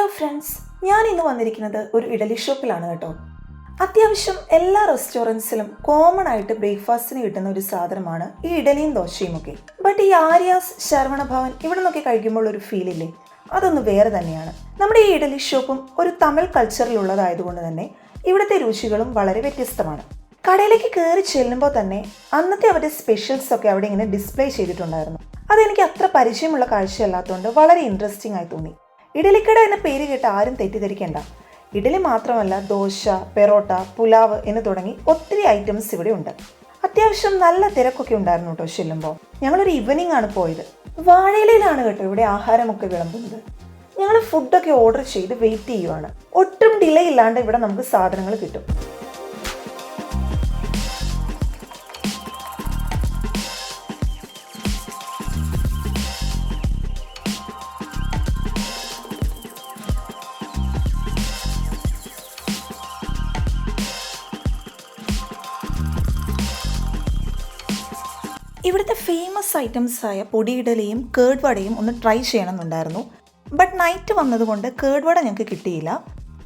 Hello friends, ഞാൻ ഇന്ന് വന്നിരിക്കുന്നത് ഒരു ഇഡലി ഷോപ്പിലാണ് കേട്ടോ. അത്യാവശ്യം എല്ലാ റെസ്റ്റോറൻറ്റ്സിലും കോമൺ ആയിട്ട് ബ്രേക്ക്ഫാസ്റ്റിന് കിട്ടുന്ന ഒരു സാധനമാണ് ഈ ഇഡലിയും ദോശയും ഒക്കെ. ബട്ട് ഈ ആര്യാസ് ശരവണ ഭവൻ ഇവിടെ നിന്നൊക്കെ കഴിക്കുമ്പോൾ ഒരു ഫീലില്ലേ, അതൊന്ന് വേറെ തന്നെയാണ്. നമ്മുടെ ഈ ഇഡലി ഷോപ്പും ഒരു തമിഴ് കൾച്ചറിലുള്ളതായതുകൊണ്ട് തന്നെ ഇവിടുത്തെ രുചികളും വളരെ വ്യത്യസ്തമാണ്. കടയിലേക്ക് കയറി ചെല്ലുമ്പോൾ തന്നെ അന്നത്തെ അവരുടെ സ്പെഷ്യൽസ് ഒക്കെ അവിടെ ഇങ്ങനെ ഡിസ്പ്ലേ ചെയ്തിട്ടുണ്ടായിരുന്നു. അതെനിക്ക് അത്ര പരിചയമുള്ള കാഴ്ചയല്ലാത്തതുകൊണ്ട് വളരെ ഇൻട്രസ്റ്റിംഗ് ആയി തോന്നി. ഇഡലിക്കട എന്ന പേര് കേട്ട് ആരും തെറ്റിദ്ധരിക്കേണ്ട. ഇഡലി മാത്രമല്ല, ദോശ, പെറോട്ട, പുലാവ് എന്ന് തുടങ്ങി ഒത്തിരി ഐറ്റംസ് ഇവിടെ ഉണ്ട്. അത്യാവശ്യം നല്ല തിരക്കൊക്കെ ഉണ്ടായിരുന്നു കേട്ടോ. ചെല്ലുമ്പോൾ ഞങ്ങളൊരു ഈവനിങ് ആണ് പോയത്. വാഴയിലയിലാണ് കേട്ടോ ഇവിടെ ആഹാരമൊക്കെ വിളമ്പുന്നത്. ഞങ്ങൾ ഫുഡൊക്കെ ഓർഡർ ചെയ്ത് വെയിറ്റ് ചെയ്യുവാണ്. ഒട്ടും ഡിലേ ഇല്ലാണ്ട് ഇവിടെ നമുക്ക് സാധനങ്ങൾ കിട്ടും. ഇവിടുത്തെ ഫേമസ് ഐറ്റംസായ പൊടിയിടലയും കേർഡ് വടയും ഒന്ന് ട്രൈ ചെയ്യണമെന്നുണ്ടായിരുന്നു. ബട്ട് നൈറ്റ് വന്നതുകൊണ്ട് കേർഡ് വട ഞങ്ങൾക്ക് കിട്ടിയില്ല.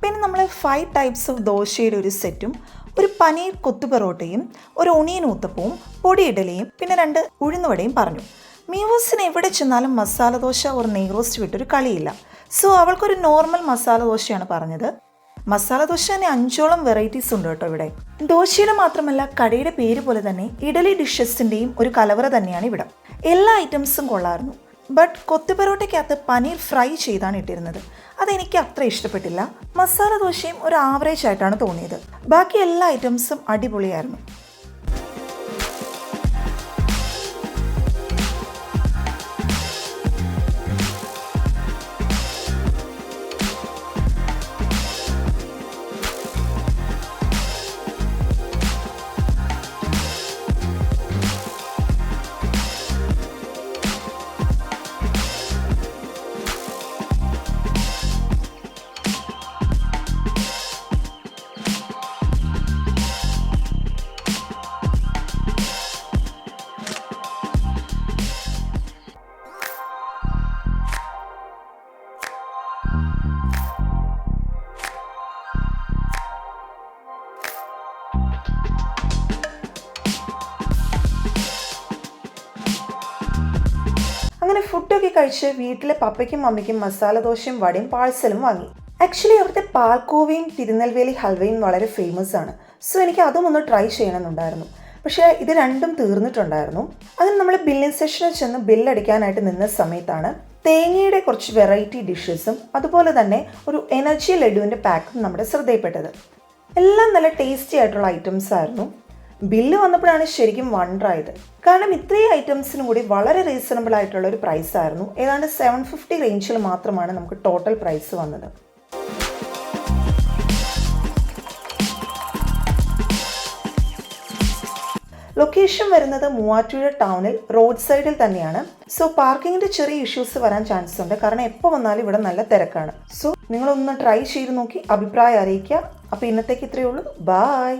പിന്നെ നമ്മൾ 5 ടൈപ്സ് ഓഫ് ദോശയുടെ ഒരു സെറ്റും, ഒരു പനീർ കൊത്തു പൊറോട്ടയും, ഒരു ഒണിയൻ ഊത്തപ്പവും, പൊടിയിടലയും, പിന്നെ 2 ഉഴുന്നുവടയും പറഞ്ഞു. മീവൂസിന് എവിടെ ചെന്നാലും മസാല ദോശ ഒരു നെയ് റോസ്റ്റ് വിട്ടൊരു കളിയില്ല. സോ അവൾക്കൊരു നോർമൽ മസാല ദോശയാണ് പറഞ്ഞത്. മസാല ദോശ തന്നെ 5ഓളം വെറൈറ്റീസ് ഉണ്ട് കേട്ടോ ഇവിടെ. ദോശയുടെ മാത്രമല്ല, കടയുടെ പേര് പോലെ തന്നെ ഇഡലി ഡിഷസിൻ്റെയും ഒരു കലവറ തന്നെയാണ് ഇവിടെ. എല്ലാ ഐറ്റംസും കൊള്ളായിരുന്നു. ബട്ട് കൊത്തു പൊറോട്ടയ്ക്കകത്ത് പനീർ ഫ്രൈ ചെയ്താണ് ഇട്ടിരുന്നത്. അതെനിക്ക് അത്ര ഇഷ്ടപ്പെട്ടില്ല. മസാല ദോശയും ഒരു ആവറേജ് ആയിട്ടാണ് തോന്നിയത്. ബാക്കി എല്ലാ ഐറ്റംസും അടിപൊളിയായിരുന്നു. അങ്ങനെ ഫുഡൊക്കെ കഴിച്ച് വീട്ടിലെ പപ്പയ്ക്കും മമ്മിക്കും മസാല ദോശയും വടയും പാഴ്സലും വാങ്ങി. ആക്ച്വലി അവിടുത്തെ പാൽക്കോവയും തിരുനെൽവേലി ഹൽവയും വളരെ ഫേമസ് ആണ്. സോ എനിക്ക് അതും ഒന്ന് ട്രൈ ചെയ്യണമെന്നുണ്ടായിരുന്നു. പക്ഷേ ഇത് രണ്ടും തീർന്നിട്ടുണ്ടായിരുന്നു. അങ്ങനെ നമ്മൾ ബില്ലിംഗ് സെഷനിൽ ചെന്ന് ബില്ലടിക്കാനായിട്ട് നിന്ന സമയത്താണ് തേങ്ങയുടെ കുറച്ച് വെറൈറ്റി ഡിഷസും അതുപോലെ തന്നെ ഒരു എനർജി ലഡുവിൻ്റെ പാക്കും നമ്മുടെ ശ്രദ്ധയിൽപ്പെട്ടത്. എല്ലാം നല്ല ടേസ്റ്റി ആയിട്ടുള്ള ഐറ്റംസ് ആയിരുന്നു. ബില്ല് വന്നപ്പോഴാണ് ശരിക്കും വണ്ടറായത്. കാരണം ഇത്രയും ഐറ്റംസിനും കൂടി വളരെ റീസണബിൾ ആയിട്ടുള്ള ഒരു പ്രൈസ് ആയിരുന്നു. ഏതാണ്ട് 750 റേഞ്ചിൽ മാത്രമാണ് നമുക്ക് ടോട്ടൽ പ്രൈസ് വന്നത്. ലൊക്കേഷൻ വരുന്നത് മൂവാറ്റുപുഴ ടൗണിൽ റോഡ് സൈഡിൽ തന്നെയാണ്. സോ പാർക്കിങ്ങിന്റെ ചെറിയ ഇഷ്യൂസ് വരാൻ ചാൻസ് ഉണ്ട്. കാരണം എപ്പോൾ വന്നാലും ഇവിടെ നല്ല തിരക്കാണ്. സോ നിങ്ങളൊന്ന് ട്രൈ ചെയ്ത് നോക്കി അഭിപ്രായം അറിയിക്കുക. അപ്പോൾ ഇന്നത്തേക്ക് ഇത്രയേ ഉള്ളൂ. ബൈ.